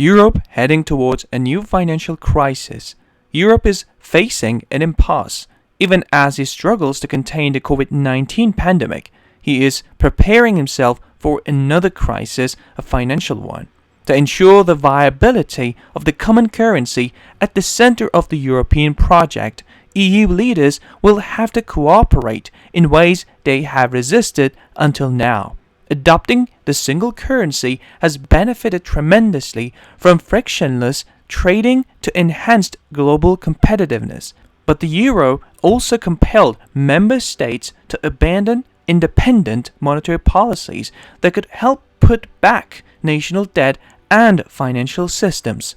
Europe heading towards a new financial crisis. Europe is facing an impasse. Even as he struggles to contain the COVID-19 pandemic, he is preparing himself for another crisis, a financial one. To ensure the viability of the common currency at the center of the European project, EU leaders will have to cooperate in ways they have resisted until now. Adopting the single currency has benefited tremendously from frictionless trading to enhanced global competitiveness. But the euro also compelled member states to abandon independent monetary policies that could help put back national debt and financial systems.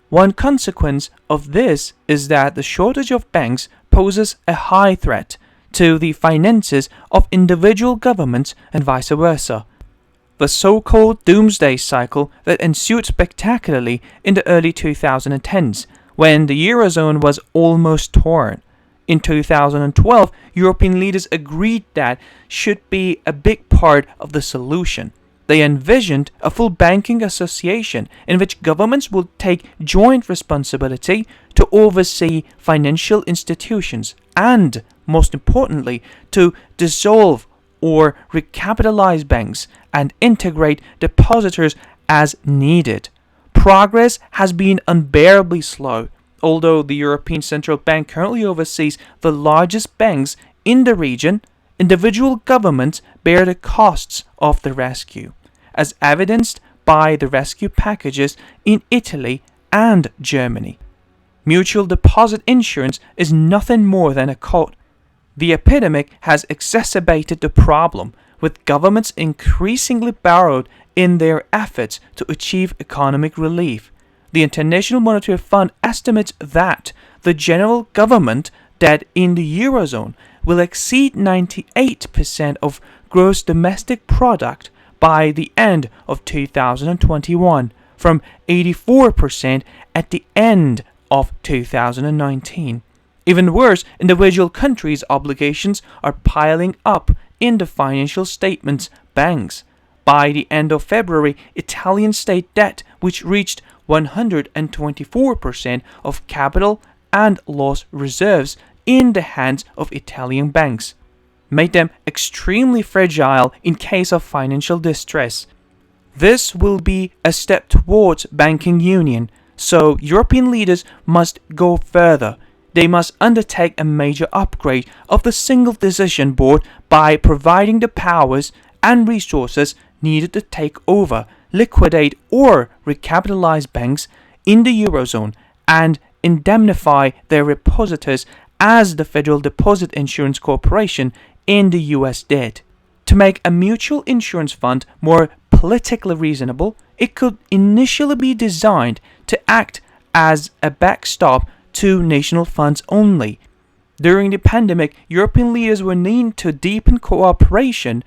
One consequence of this is that the shortage of banks poses a high threat to the finances of individual governments and vice versa. The so-called doomsday cycle that ensued spectacularly in the early 2010s, when the Eurozone was almost torn. In 2012, European leaders agreed that should be a big part of the solution. They envisioned a full banking association in which governments would take joint responsibility to oversee financial institutions and, most importantly, to dissolve or recapitalize banks and integrate depositors as needed. Progress has been unbearably slow. Although the European Central Bank currently oversees the largest banks in the region, individual governments bear the costs of the rescue, as evidenced by the rescue packages in Italy and Germany. Mutual deposit insurance is nothing more than a code. The epidemic has exacerbated the problem, with governments increasingly borrowed in their efforts to achieve economic relief. The International Monetary Fund estimates that the general government debt in the Eurozone will exceed 98% of gross domestic product by the end of 2021, from 84% at the end of 2019. Even worse, individual countries' obligations are piling up in the financial statements banks. By the end of February, Italian state debt, which reached 124% of capital and loss reserves in the hands of Italian banks, made them extremely fragile in case of financial distress. This will be a step towards banking union, so European leaders must go further. They must undertake a major upgrade of the single decision board by providing the powers and resources needed to take over, liquidate or recapitalize banks in the Eurozone and indemnify their depositors as the Federal Deposit Insurance Corporation in the US did. To make a mutual insurance fund more politically reasonable, it could initially be designed to act as a backstop to national funds only. During the pandemic, European leaders will need to deepen cooperation,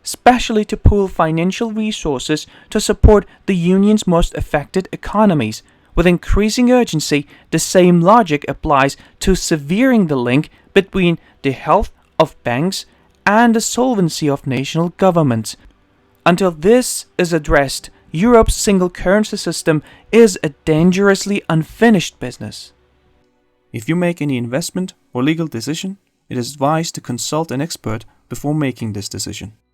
especially to pool financial resources to support the Union's most affected economies. With increasing urgency, the same logic applies to severing the link between the health of banks and the solvency of national governments. Until this is addressed, Europe's single currency system is a dangerously unfinished business. If you make any investment or legal decision, it is advised to consult an expert before making this decision.